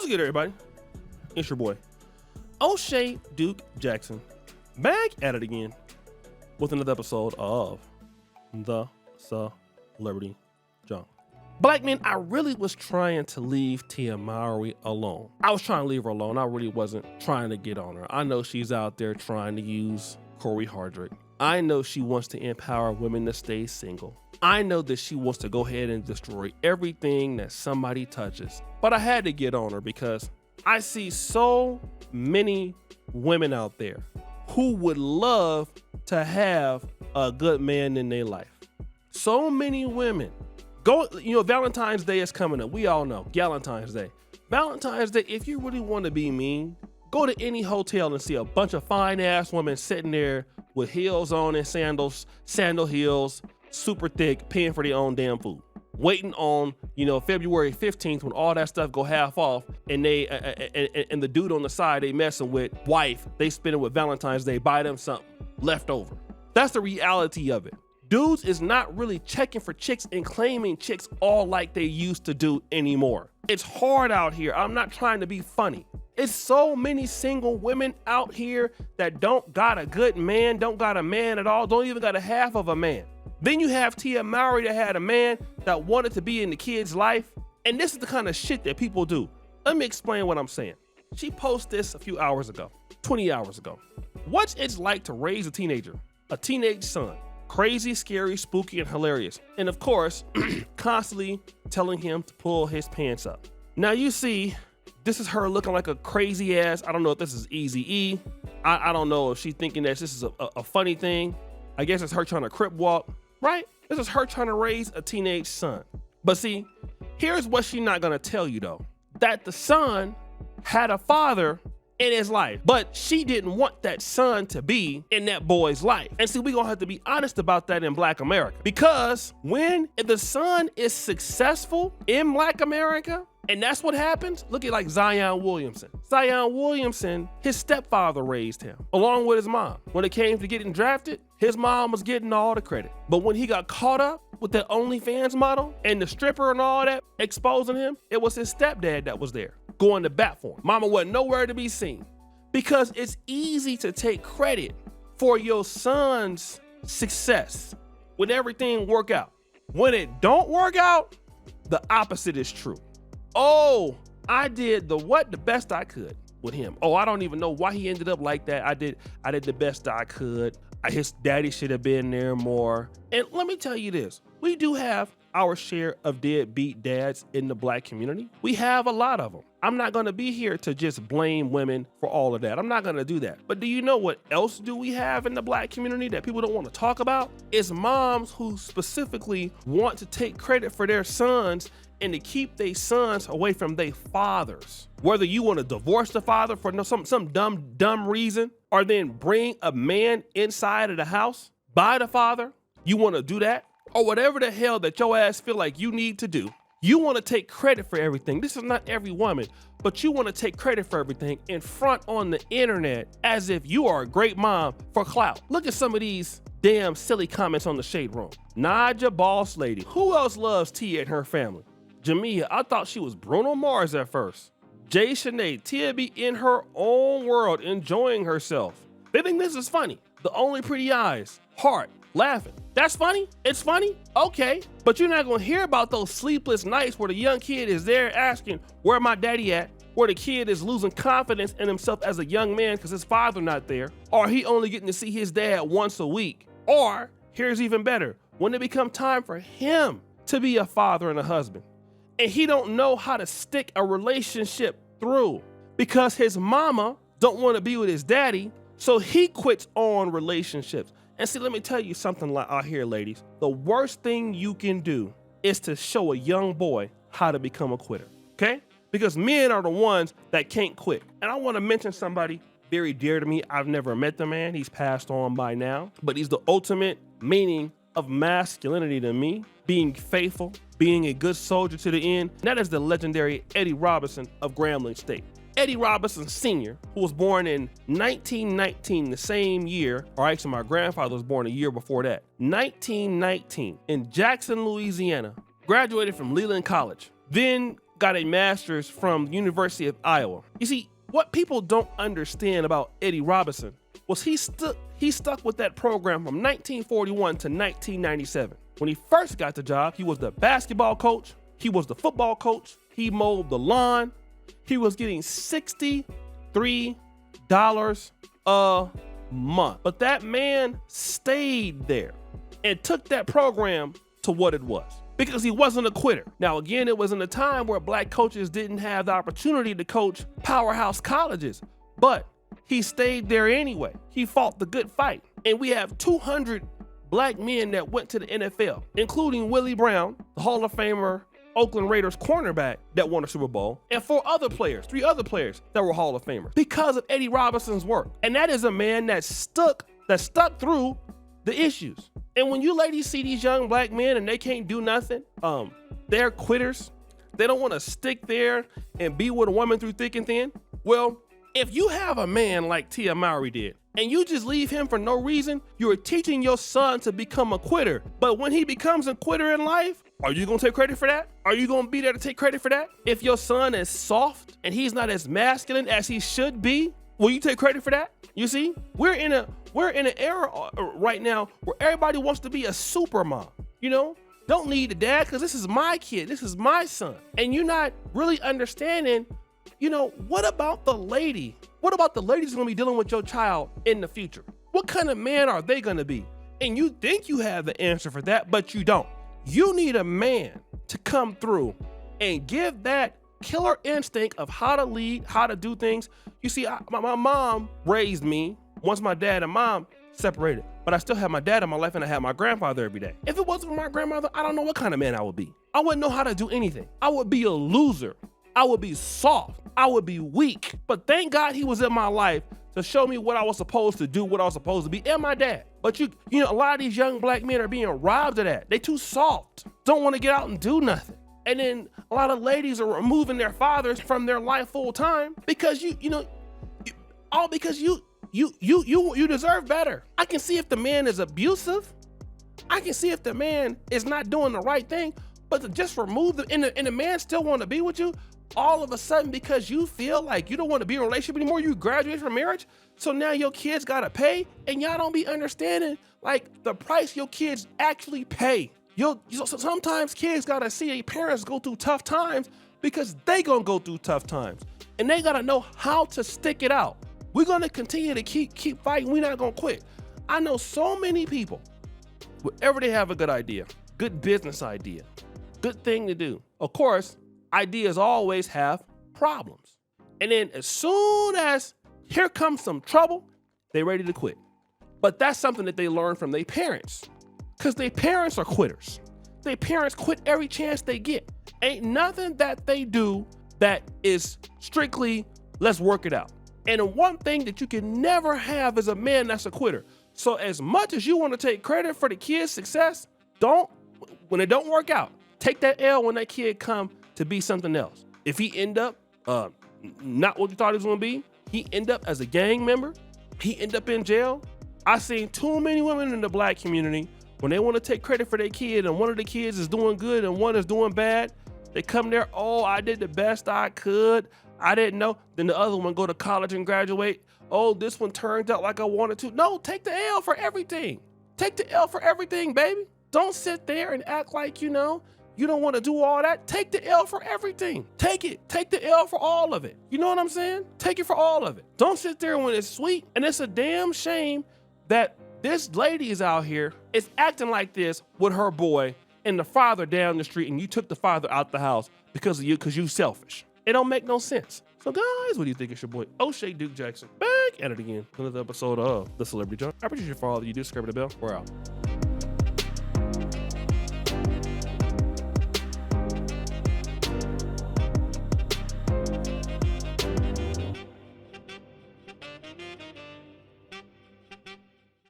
What's good, everybody? It's your boy, O'Shea Duke Jackson, back at it again with another episode of The Celebrity Junk. Black men, I really was trying to leave Tia Mowry alone. I was trying to leave her alone. I really wasn't trying to get on her. I know she's out there trying to use Cory Hardrict. I know she wants to empower women to stay single. I know that she wants to go ahead and destroy everything that somebody touches. But I had to get on her because I see so many women out there who would love to have a good man in their life. So many women. Valentine's Day is coming up. We all know Valentine's Day. Valentine's Day, if you really want to be mean, go to any hotel and see a bunch of fine ass women sitting there with heels on and sandal heels, super thick, paying for their own damn food. Waiting on, February 15th when all that stuff go half off and they and the dude on the side they messing with, wife, they spend it with Valentine's Day, buy them something left over. That's the reality of it. Dudes is not really checking for chicks and claiming chicks all like they used to do anymore. It's hard out here. I'm not trying to be funny. It's so many single women out here that don't got a good man, don't got a man at all, don't even got a half of a man. Then you have Tia Mowry that had a man that wanted to be in the kid's life. And this is the kind of shit that people do. Let me explain what I'm saying. She posted this a few hours ago, 20 hours ago. What's it like to raise a teenager, a teenage son? Crazy, scary, spooky, and hilarious. And of course, constantly telling him to pull his pants up. Now you see, this is her looking like a crazy ass. I don't know if this is Eazy-E. I don't know if she's thinking that this is a funny thing. I guess it's her trying to crip walk, right? This is her trying to raise a teenage son. But see, here's what she's not gonna tell you though. That the son had a father in his life, but she didn't want that son to be in that boy's life. And see, we're gonna have to be honest about that in Black America, because if the son is successful in Black America, and that's what happens, look at like Zion Williamson. Zion Williamson, his stepfather raised him along with his mom. When it came to getting drafted, his mom was getting all the credit. But when he got caught up with that OnlyFans model and the stripper and all that exposing him, it was his stepdad that was there going to bat for him. Mama wasn't nowhere to be seen, because it's easy to take credit for your son's success when everything work out. When it don't work out, the opposite is true. Oh, I did the best I could with him. Oh, I don't even know why he ended up like that. I did the best I could. His daddy should have been there more. And let me tell you this, we do have our share of deadbeat dads in the Black community. We have a lot of them. I'm not gonna be here to just blame women for all of that. I'm not gonna do that. But do you know what else do we have in the Black community that people don't want to talk about? It's moms who specifically want to take credit for their sons and to keep their sons away from their fathers. Whether you want to divorce the father for some dumb reason, or then bring a man inside of the house by the father, you want to do that, or whatever the hell that your ass feel like you need to do. You want to take credit for everything. This is not every woman, but you want to take credit for everything in front on the internet as if you are a great mom for clout. Look at some of these damn silly comments on the Shade Room. Naja Boss Lady. Who else loves Tia and her family? Jamia, I thought she was Bruno Mars at first. Jay Sinead, Tia be in her own world enjoying herself. They think this is funny. The only pretty eyes. Heart. Laughing. That's funny? It's funny? Okay. But you're not gonna hear about those sleepless nights where the young kid is there asking, where my daddy at? Where the kid is losing confidence in himself as a young man because his father not there. Or he only getting to see his dad once a week. Or, here's even better, when it become time for him to be a father and a husband, and he don't know how to stick a relationship through because his mama don't want to be with his daddy, so he quits on relationships. And see, let me tell you something like out here, ladies. The worst thing you can do is to show a young boy how to become a quitter, okay? Because men are the ones that can't quit. And I want to mention somebody very dear to me. I've never met the man. He's passed on by now. But he's the ultimate meaning of masculinity to me. Being faithful, being a good soldier to the end. And that is the legendary Eddie Robinson of Grambling State. Eddie Robinson Sr., who was born in 1919, the same year, or actually my grandfather was born a year before that, 1919, in Jackson, Louisiana, graduated from Leland College, then got a master's from the University of Iowa. You see, what people don't understand about Eddie Robinson was he stuck with that program from 1941 to 1997. When he first got the job, he was the basketball coach, he was the football coach, he mowed the lawn. He was getting $63 a month. But that man stayed there and took that program to what it was, because he wasn't a quitter. Now, again, it was in a time where black coaches didn't have the opportunity to coach powerhouse colleges, but he stayed there anyway. He fought the good fight. And we have 200 black men that went to the NFL, including Willie Brown, the Hall of Famer, Oakland Raiders cornerback that won a Super Bowl, and three other players that were Hall of Famers because of Eddie Robinson's work. And that is a man that stuck through the issues. And when you ladies see these young black men and they can't do nothing, they're quitters. They don't want to stick there and be with a woman through thick and thin. Well, if you have a man like Tia Mowry did, and you just leave him for no reason, you're teaching your son to become a quitter. But when he becomes a quitter in life, are you gonna take credit for that? Are you gonna be there to take credit for that? If your son is soft and he's not as masculine as he should be, will you take credit for that? You see, we're in an era right now where everybody wants to be a super mom, you know? Don't need a dad because this is my kid, this is my son. And you're not really understanding, you know, what about the lady? What about the ladies who's gonna be dealing with your child in the future? What kind of man are they gonna be? And you think you have the answer for that, but you don't. You need a man to come through and give that killer instinct of how to lead, how to do things. You see, my mom raised me once my dad and mom separated, but I still have my dad in my life and I have my grandfather every day. If it wasn't for my grandmother, I don't know what kind of man I would be. I wouldn't know how to do anything. I would be a loser. I would be soft. I would be weak. But thank God he was in my life to show me what I was supposed to do, what I was supposed to be, and my dad. But you know, a lot of these young black men are being robbed of that. They too soft, don't want to get out and do nothing. And then a lot of ladies are removing their fathers from their life full time because you deserve better. I can see if the man is abusive. I can see if the man is not doing the right thing, but to just remove them and the man still want to be with you, all of a sudden because you feel like you don't want to be in a relationship anymore, you graduate from marriage, so now your kids gotta pay, and y'all don't be understanding like the price your kids actually pay. Sometimes kids gotta see their parents go through tough times because they gonna go through tough times, and they gotta know how to stick it out. We're gonna continue to keep fighting. We're not gonna quit. I know so many people, whenever they have a good idea, good business idea, good thing to do, of course, ideas always have problems. And then as soon as here comes some trouble, they're ready to quit. But that's something that they learn from their parents, because their parents are quitters. Their parents quit every chance they get. Ain't nothing that they do that is strictly, let's work it out. And the one thing that you can never have is a man that's a quitter. So as much as you want to take credit for the kid's success, when it don't work out, take that L when that kid come to be something else. If he end up not what you thought he was gonna be, he end up as a gang member, he end up in jail. I seen too many women in the black community, when they want to take credit for their kid and one of the kids is doing good and one is doing bad, they come there, oh, I did the best I could, I didn't know. Then the other one go to college and graduate. Oh, this one turned out like I wanted to. No, take the L for everything. Take the L for everything, baby. Don't sit there and act like, you know, you don't want to do all that. Take the L for everything. Take it. Take the L for all of it. You know what I'm saying? Take it for all of it. Don't sit there when it's sweet. And it's a damn shame that this lady is out here is acting like this with her boy and the father down the street, and you took the father out the house because of you, because you selfish. It don't make no sense. So guys, what do you think? It's your boy O'Shea Duke Jackson back at it again. Another episode of The Celebrity Junk. I appreciate you for all that you do. Subscribe to the bell. We're out.